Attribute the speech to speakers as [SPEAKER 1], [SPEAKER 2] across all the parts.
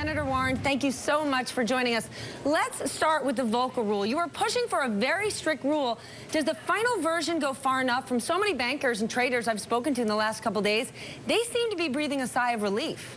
[SPEAKER 1] Senator Warren, thank you so much for joining us. Let's start with the Volcker rule. You are pushing for a very strict rule. Does the final version go far enough? From so many bankers and traders I've spoken to in the last couple days, they seem to be breathing a sigh of relief.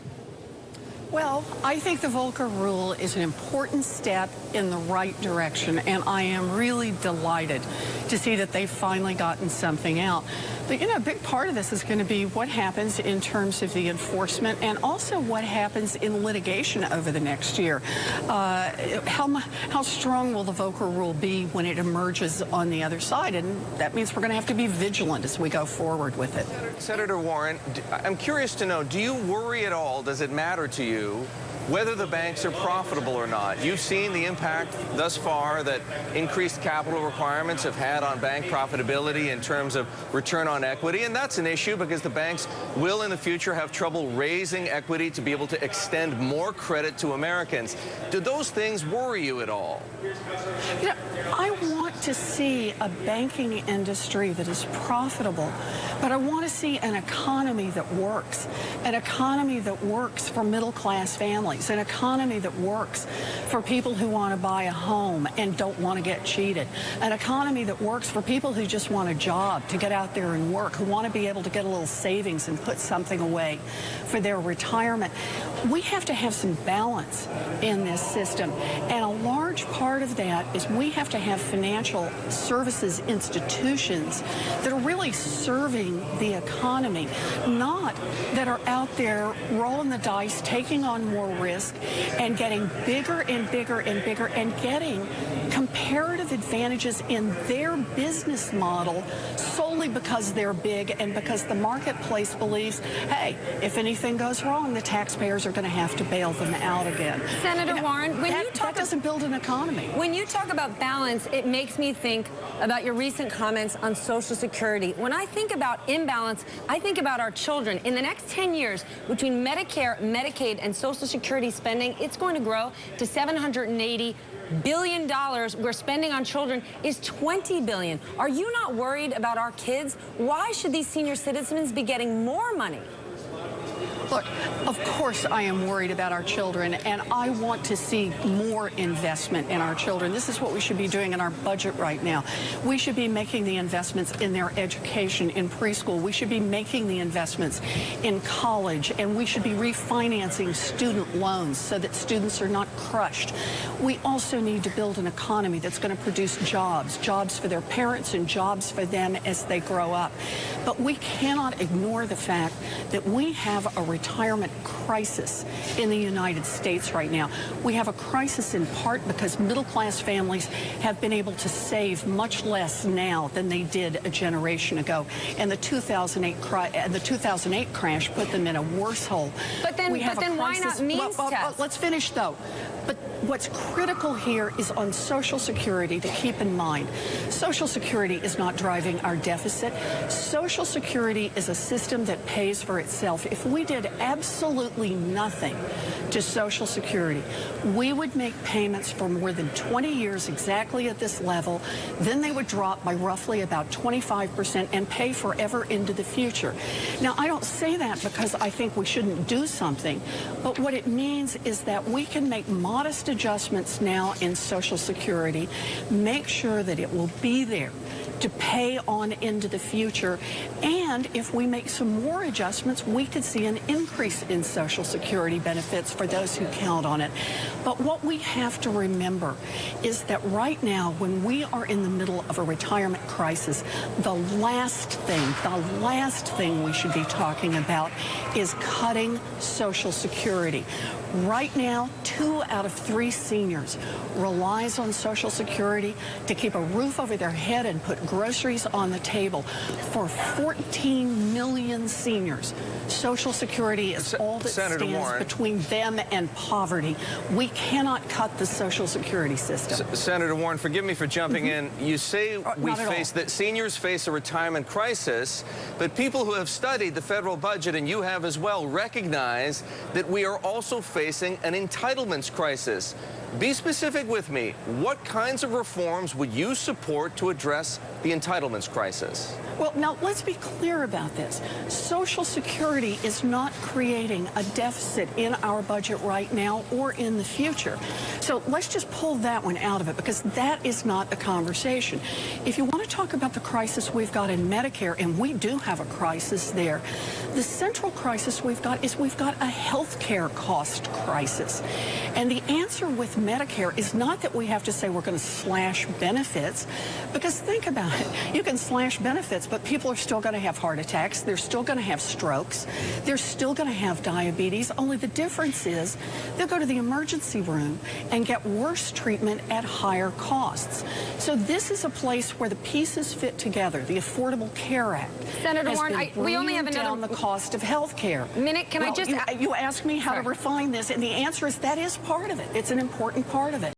[SPEAKER 2] Well, I think the Volcker rule is an important step in the right direction, and I am really delighted to see that they've finally gotten something out. But, you know, a big part of this is going to be what happens in terms of the enforcement and also what happens in litigation over the next year. How strong will the Volcker rule be when it emerges on the other side? And that means we're going to have to be vigilant as we go forward with it.
[SPEAKER 3] Senator Warren, I'm curious to know, do you worry at all, does it matter to you, whether the banks are profitable or not? You've seen the impact thus far that increased capital requirements have had on bank profitability in terms of return on equity, and that's an issue because the banks will in the future have trouble raising equity to be able to extend more credit to Americans. Do those things worry you at all?
[SPEAKER 2] You know, I want to see a banking industry that is profitable, but I want to see an economy that works for middle-class families, an economy that works for people who want to buy a home and don't want to get cheated, an economy that works for people who just want a job to get out there and work, who want to be able to get a little savings and put something away for their retirement. We have to have some balance in this system, and a large part of that is we have to have financial services institutions that are really serving the economy, not that are out there rolling the dice, taking on more risk, and getting bigger and bigger and bigger and getting comparative advantages in their business model solely because they're big and because the marketplace believes, hey, if anything goes wrong, the taxpayers are going to have to bail them out again.
[SPEAKER 1] Senator Warren,
[SPEAKER 2] that doesn't build an economy.
[SPEAKER 1] When you talk about balance, it makes me think about your recent comments on Social Security. When I think about imbalance, I think about our children. In the next 10 years, between Medicare, Medicaid, and Social Security spending, it's going to grow to $780 billion, where spending on children is $20 billion. Are you not worried about our kids? Why should these senior citizens be getting more money?
[SPEAKER 2] Look, of course I am worried about our children, and I want to see more investment in our children. This is what we should be doing in our budget right now. We should be making the investments in their education in preschool. We should be making the investments in college, and we should be refinancing student loans so that students are not crushed. We also need to build an economy that's going to produce jobs for their parents and jobs for them as they grow up. But we cannot ignore the fact that we have a retirement crisis in the United States right now. We have a crisis in part because middle-class families have been able to save much less now than they did a generation ago. And the 2008 crash put them in a worse hole.
[SPEAKER 1] But then why not means test?
[SPEAKER 2] Let's finish, though. But what's critical here is on Social Security to keep in mind. Social Security is not driving our deficit. Social Security is a system that pays for itself. If we did absolutely nothing to Social Security, we would make payments for more than 20 years exactly at this level. Then they would drop by roughly about 25% and pay forever into the future. Now, I don't say that because I think we shouldn't do something, but what it means is that we can make modest adjustments now in Social Security, make sure that it will be there to pay on into the future, and if we make some more adjustments, we could see an increase in Social Security benefits for those who count on it. But what we have to remember is that right now, when we are in the middle of a retirement crisis, the last thing we should be talking about is cutting Social Security. Right now, 2 out of 3 seniors relies on Social Security to keep a roof over their head and put groceries on the table. For 14 million seniors, Social Security is all that stands between them and poverty. We cannot cut the Social Security system.
[SPEAKER 3] Senator Warren, forgive me for jumping in. You say that seniors face a retirement crisis, but people who have studied the federal budget, and you have as well, recognize that we are also facing an entitlements crisis. Be specific with me. What kinds of reforms would you support to address the entitlements crisis?
[SPEAKER 2] Well, now, let's be clear about this. Social Security Security is not creating a deficit in our budget right now or in the future. So let's just pull that one out of it, because that is not a conversation. If you want to talk about the crisis we've got in Medicare, and we do have a crisis there, the central crisis we've got is we've got a health care cost crisis. And the answer with Medicare is not that we have to say we're going to slash benefits, because think about it. You can slash benefits, but people are still going to have heart attacks. They're still going to have strokes. They're still going to have diabetes. Only the difference is they'll go to the emergency room and get worse treatment at higher costs. So this is a place where the pieces fit together. The Affordable Care Act
[SPEAKER 1] Senator
[SPEAKER 2] has
[SPEAKER 1] Warren,
[SPEAKER 2] been
[SPEAKER 1] we only have
[SPEAKER 2] bringing down
[SPEAKER 1] another
[SPEAKER 2] the cost of health care.
[SPEAKER 1] Minute. Can I just...
[SPEAKER 2] You asked me how to refine this, and the answer is that is part of it. It's an important part of it.